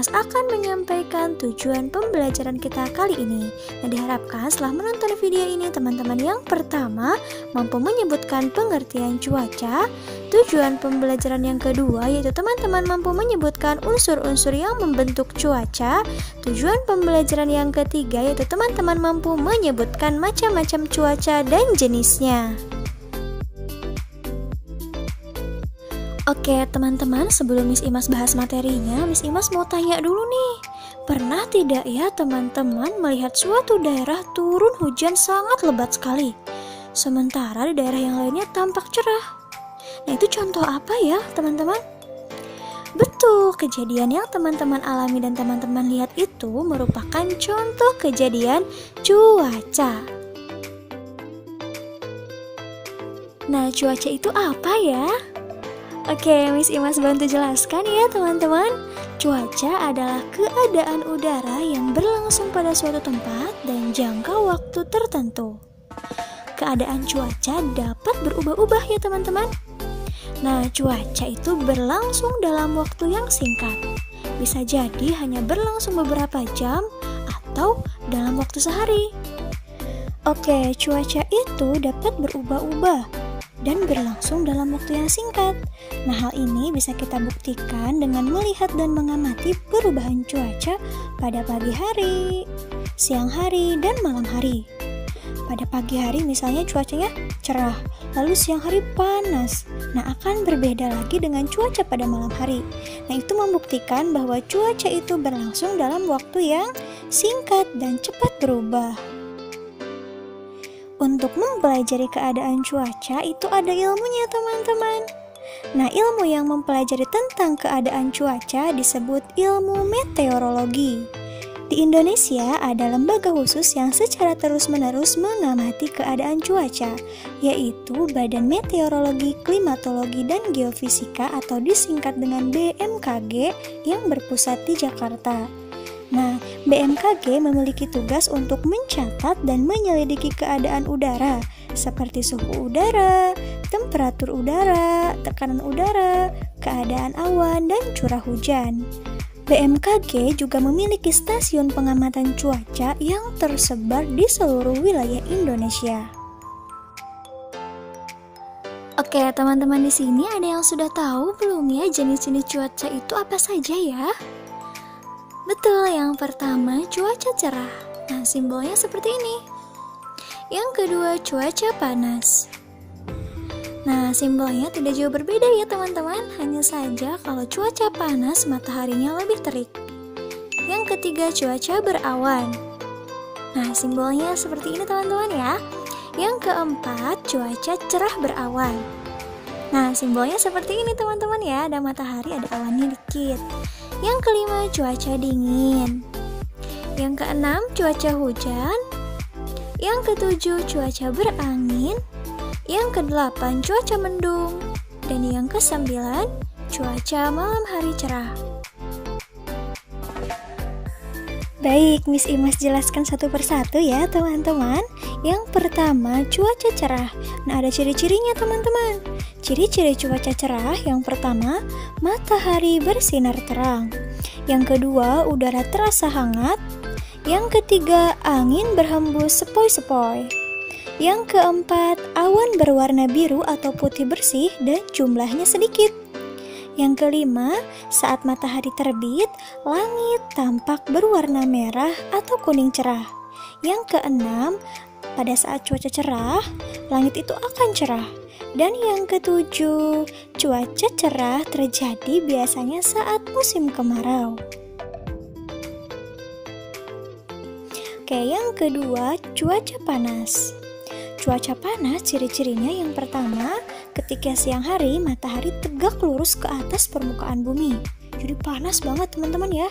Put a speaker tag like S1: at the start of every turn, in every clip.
S1: Imas akan menyampaikan tujuan pembelajaran kita kali ini. Nah, diharapkan setelah menonton video ini, teman-teman yang pertama mampu menyebutkan pengertian cuaca. Tujuan pembelajaran yang kedua yaitu teman-teman mampu menyebutkan unsur-unsur yang membentuk cuaca. Tujuan pembelajaran yang ketiga yaitu teman-teman mampu menyebutkan macam-macam cuaca dan jenisnya. Oke teman-teman, sebelum Miss Imas bahas materinya, Miss Imas mau tanya dulu nih. Pernah tidak ya teman-teman melihat suatu daerah turun hujan sangat lebat sekali, sementara di daerah yang lainnya tampak cerah? Nah, itu contoh apa ya teman-teman? Betul, kejadian yang teman-teman alami dan teman-teman lihat itu merupakan contoh kejadian cuaca. Nah, cuaca itu apa ya? Oke, Miss Imas bantu jelaskan ya teman-teman. Cuaca adalah keadaan udara yang berlangsung pada suatu tempat dan jangka waktu tertentu. Keadaan cuaca dapat berubah-ubah ya teman-teman. Nah, cuaca itu berlangsung dalam waktu yang singkat. Bisa jadi hanya berlangsung beberapa jam atau dalam waktu sehari. Oke, cuaca itu dapat berubah-ubah dan berlangsung dalam waktu yang singkat. Nah, hal ini bisa kita buktikan dengan melihat dan mengamati perubahan cuaca pada pagi hari, siang hari, dan malam hari. Pada pagi hari misalnya cuacanya cerah, lalu siang hari panas. Nah, akan berbeda lagi dengan cuaca pada malam hari. Nah, itu membuktikan bahwa cuaca itu berlangsung dalam waktu yang singkat dan cepat berubah. Untuk mempelajari keadaan cuaca itu ada ilmunya teman-teman. Nah, ilmu yang mempelajari tentang keadaan cuaca disebut ilmu meteorologi. Di Indonesia ada lembaga khusus yang secara terus-menerus mengamati keadaan cuaca, yaitu Badan Meteorologi, Klimatologi, dan Geofisika atau disingkat dengan BMKG yang berpusat di Jakarta. Nah, BMKG memiliki tugas untuk mencatat dan menyelidiki keadaan udara seperti suhu udara, temperatur udara, tekanan udara, keadaan awan, dan curah hujan. BMKG juga memiliki stasiun pengamatan cuaca yang tersebar di seluruh wilayah Indonesia. Oke, teman-teman di sini ada yang sudah tahu belum ya jenis-jenis cuaca itu apa saja ya? Betul, yang pertama cuaca cerah. Nah, simbolnya seperti ini. Yang kedua cuaca panas. Nah, simbolnya tidak jauh berbeda ya teman-teman. Hanya saja kalau cuaca panas mataharinya lebih terik. Yang ketiga cuaca berawan. Nah, simbolnya seperti ini teman-teman ya. Yang keempat cuaca cerah berawan. Nah, simbolnya seperti ini teman-teman ya. Ada matahari, ada awannya dikit. Yang kelima cuaca dingin. Yang keenam cuaca hujan. Yang ketujuh cuaca berangin. Yang kedelapan cuaca mendung. Dan yang kesembilan cuaca malam hari cerah. Baik, Miss Imas jelaskan satu persatu ya teman-teman. Yang pertama cuaca cerah. Nah, ada ciri-cirinya teman-teman. Ciri-ciri cuaca cerah yang pertama, matahari bersinar terang. Yang kedua, udara terasa hangat. Yang ketiga, angin berhembus sepoi-sepoi. Yang keempat, awan berwarna biru atau putih bersih dan jumlahnya sedikit. Yang kelima, saat matahari terbit, langit tampak berwarna merah atau kuning cerah. Yang keenam, pada saat cuaca cerah, langit itu akan cerah. Dan yang ketujuh, cuaca cerah terjadi biasanya saat musim kemarau. Oke, yang kedua, cuaca panas. Cuaca panas ciri-cirinya yang pertama, ketika siang hari matahari tegak lurus ke atas permukaan bumi. Jadi panas banget teman-teman ya.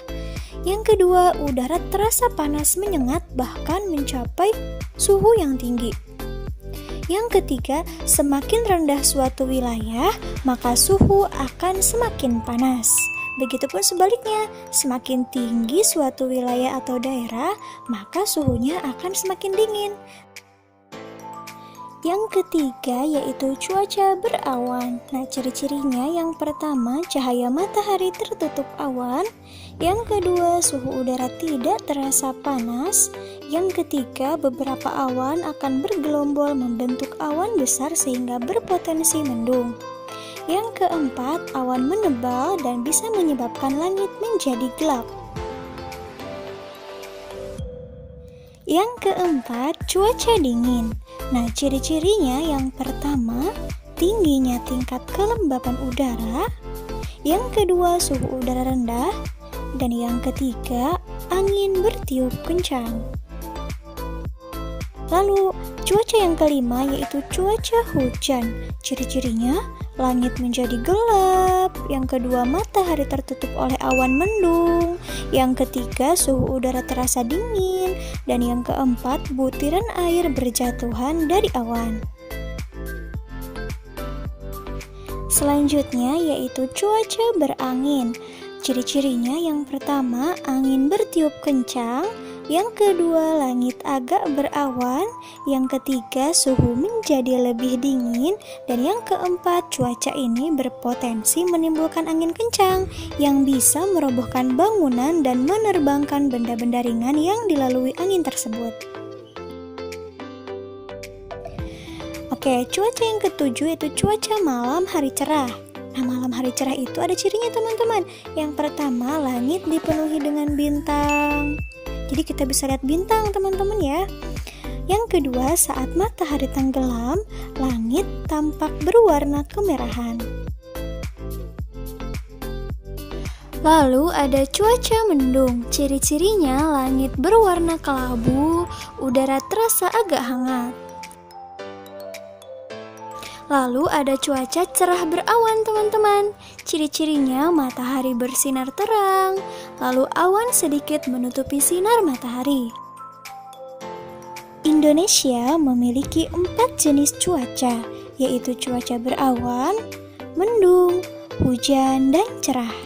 S1: Yang kedua, udara terasa panas menyengat bahkan mencapai suhu yang tinggi. Yang ketiga, semakin rendah suatu wilayah, maka suhu akan semakin panas. Begitupun sebaliknya, semakin tinggi suatu wilayah atau daerah, maka suhunya akan semakin dingin. Yang ketiga yaitu cuaca berawan. Nah, ciri-cirinya yang pertama cahaya matahari tertutup awan. Yang kedua suhu udara tidak terasa panas. Yang ketiga beberapa awan akan bergelombol membentuk awan besar sehingga berpotensi mendung. Yang keempat awan menebal dan bisa menyebabkan langit menjadi gelap. Yang keempat, cuaca dingin. Nah, ciri-cirinya yang pertama, tingginya tingkat kelembapan udara. Yang kedua, suhu udara rendah. Dan yang ketiga, angin bertiup kencang. Lalu, cuaca yang kelima yaitu cuaca hujan. Ciri-cirinya, langit menjadi gelap. Yang kedua, matahari tertutup oleh awan mendung. Yang ketiga, suhu udara terasa dingin. Dan yang keempat, butiran air berjatuhan dari awan. Selanjutnya yaitu cuaca berangin. Ciri-cirinya yang pertama, angin bertiup kencang. Yang kedua, langit agak berawan. Yang ketiga, suhu menjadi lebih dingin. Dan yang keempat, cuaca ini berpotensi menimbulkan angin kencang yang bisa merobohkan bangunan dan menerbangkan benda-benda ringan yang dilalui angin tersebut. Oke, cuaca yang ketujuh yaitu cuaca malam hari cerah. Nah, malam hari cerah itu ada cirinya teman-teman. Yang pertama, langit dipenuhi dengan bintang. Jadi kita bisa lihat bintang teman-teman ya. Yang kedua, saat matahari tenggelam, langit tampak berwarna kemerahan. Lalu ada cuaca mendung. Ciri-cirinya langit berwarna kelabu, udara terasa agak hangat. Lalu ada cuaca cerah berawan teman-teman. Ciri-cirinya matahari bersinar terang, lalu awan sedikit menutupi sinar matahari. Indonesia memiliki 4 jenis cuaca, yaitu cuaca berawan, mendung, hujan, dan cerah.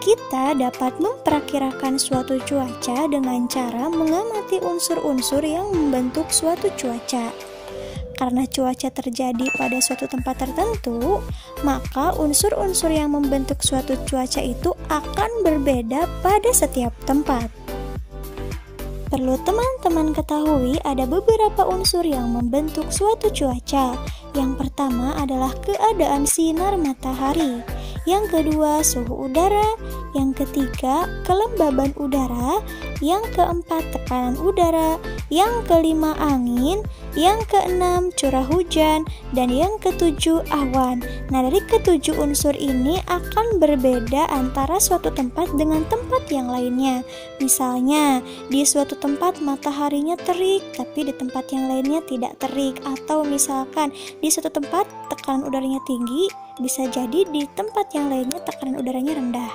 S1: Kita dapat memperkirakan suatu cuaca dengan cara mengamati unsur-unsur yang membentuk suatu cuaca. Karena cuaca terjadi pada suatu tempat tertentu, maka unsur-unsur yang membentuk suatu cuaca itu akan berbeda pada setiap tempat. Perlu teman-teman ketahui ada beberapa unsur yang membentuk suatu cuaca. Yang pertama adalah keadaan sinar matahari. Yang kedua, suhu udara. Yang ketiga, kelembaban udara. Yang keempat, tekanan udara. Yang kelima, angin. Yang keenam, curah hujan. Dan yang ketujuh, awan. Nah, dari ketujuh unsur ini akan berbeda antara suatu tempat dengan tempat yang lainnya. Misalnya, di suatu tempat mataharinya terik, tapi di tempat yang lainnya tidak terik. Atau misalkan, di suatu tempat tekanan udaranya tinggi, bisa jadi di tempat yang lainnya tekanan udaranya rendah.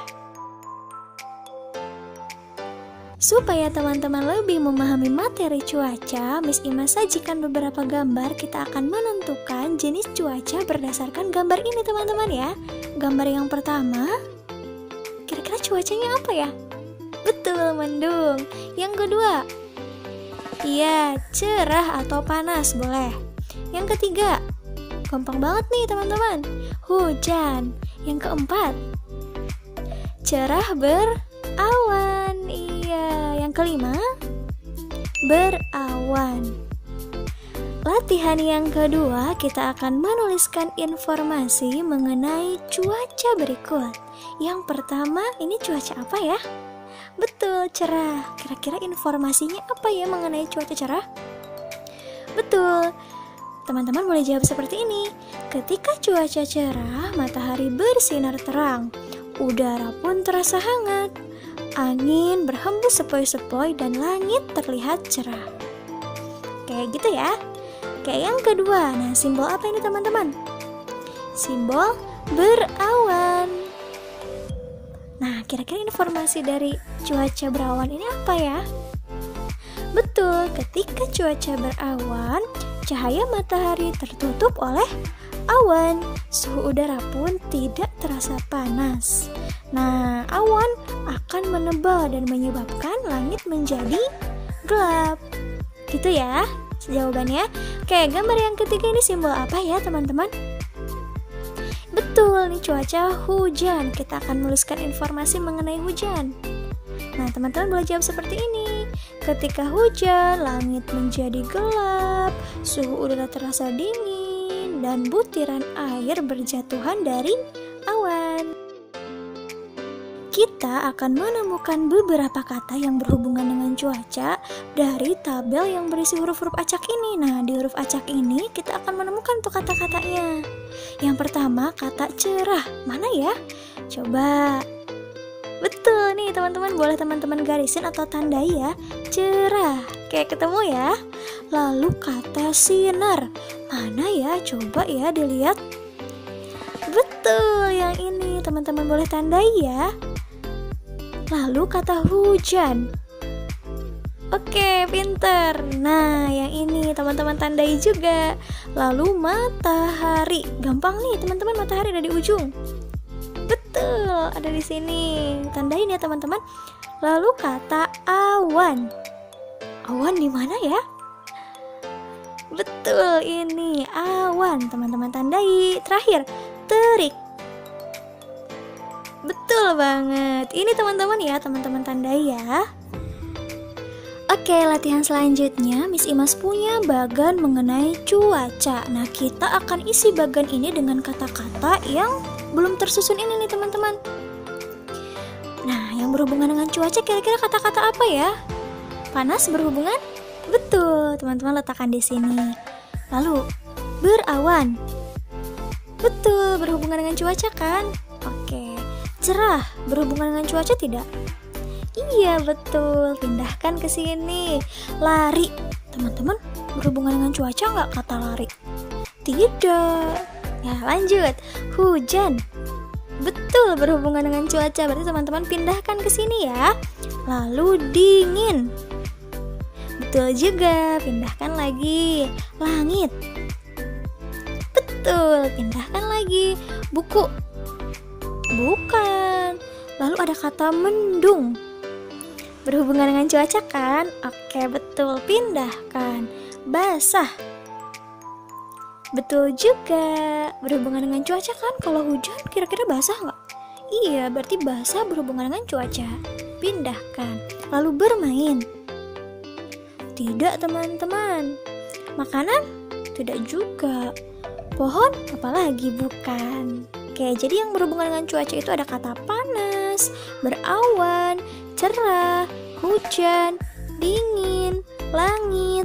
S1: Supaya teman-teman lebih memahami materi cuaca, Miss Ima sajikan beberapa gambar. Kita akan menentukan jenis cuaca berdasarkan gambar ini teman-teman ya. Gambar yang pertama, kira-kira cuacanya apa ya? Betul, mendung. Yang kedua, iya, cerah atau panas boleh. Yang ketiga, gampang banget nih teman-teman, hujan. Yang keempat, cerah berawan. Iya. Yang kelima, berawan. Latihan yang kedua, kita akan menuliskan informasi mengenai cuaca berikut. Yang pertama, ini cuaca apa ya? Betul, cerah. Kira-kira informasinya apa ya mengenai cuaca cerah? Betul. Teman-teman boleh jawab seperti ini. Ketika cuaca cerah, matahari bersinar terang, udara pun terasa hangat, angin berhembus sepoi-sepoi, dan langit terlihat cerah. Kayak gitu ya. Kayak yang kedua, nah simbol apa ini teman-teman? Simbol berawan. Nah, kira-kira informasi dari cuaca berawan ini apa ya? Betul, ketika cuaca berawan, cahaya matahari tertutup oleh awan. Suhu udara pun tidak terasa panas. Nah, awan akan menebal dan menyebabkan langit menjadi gelap. Gitu ya jawabannya. Oke, gambar yang ketiga ini simbol apa ya teman-teman? Betul nih, cuaca hujan. Kita akan menuliskan informasi mengenai hujan. Nah, teman-teman boleh jawab seperti ini. Ketika hujan, langit menjadi gelap, suhu udara terasa dingin, dan butiran air berjatuhan dari awan. Kita akan menemukan beberapa kata yang berhubungan dengan cuaca dari tabel yang berisi huruf-huruf acak ini. Nah, di huruf acak ini kita akan menemukan tuh kata-katanya. Yang pertama, kata cerah. Mana ya? Coba. Betul nih teman-teman, boleh teman-teman garisin atau tandai ya. Cerah. Kayak ketemu ya. Lalu kata sinar. Mana ya? Coba ya dilihat. Betul, yang ini teman-teman boleh tandai ya. Lalu kata hujan. Oke, pinter. Nah, yang ini teman-teman tandai juga. Lalu matahari. Gampang nih teman-teman, matahari ada di ujung. Betul, ada di sini. Tandain ya teman-teman. Lalu kata awan. Awan di mana ya? Betul, ini awan. Teman-teman tandai. Terakhir, terik. Betul banget. Ini teman-teman ya, teman-teman tandai ya. Oke, latihan selanjutnya Miss Imas punya bagan mengenai cuaca. Nah, kita akan isi bagan ini dengan kata-kata yang belum tersusun ini nih teman-teman. Nah, yang berhubungan dengan cuaca kira-kira kata-kata apa ya? Panas berhubungan? Betul, teman-teman letakkan di sini. Lalu, berawan. Betul, berhubungan dengan cuaca kan? Oke. Cerah, berhubungan dengan cuaca tidak? Iya, betul. Pindahkan ke sini. Lari. Teman-teman, berhubungan dengan cuaca nggak kata lari? Tidak. Ya, lanjut. Hujan. Betul, berhubungan dengan cuaca. Berarti teman-teman pindahkan ke sini ya. Lalu dingin. Betul juga. Pindahkan lagi. Langit. Betul, pindahkan lagi. Buku. Bukan. Lalu ada kata mendung. Berhubungan dengan cuaca kan? Oke, betul. Pindahkan. Basah. Betul juga. Berhubungan dengan cuaca kan? Kalau hujan kira-kira basah nggak? Iya, berarti basah berhubungan dengan cuaca. Pindahkan. Lalu bermain. Tidak teman-teman. Makanan? Tidak juga. Pohon? Apalagi bukan. Oke, jadi yang berhubungan dengan cuaca itu ada kata panas, berawan, cerah, hujan, dingin, langit,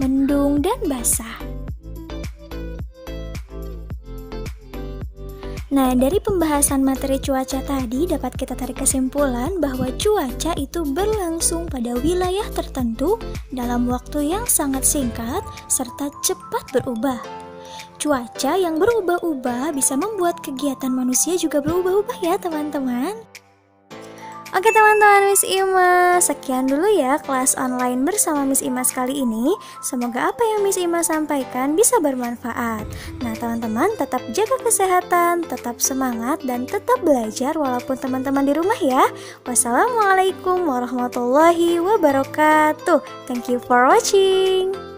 S1: mendung, dan basah. Nah, dari pembahasan materi cuaca tadi dapat kita tarik kesimpulan bahwa cuaca itu berlangsung pada wilayah tertentu dalam waktu yang sangat singkat serta cepat berubah. Cuaca yang berubah-ubah bisa membuat kegiatan manusia juga berubah-ubah ya teman-teman. Oke teman-teman Miss Imas, sekian dulu ya kelas online bersama Miss Imas kali ini. Semoga apa yang Miss Imas sampaikan bisa bermanfaat. Nah teman-teman tetap jaga kesehatan, tetap semangat, dan tetap belajar walaupun teman-teman di rumah ya. Wassalamualaikum warahmatullahi wabarakatuh. Thank you for watching.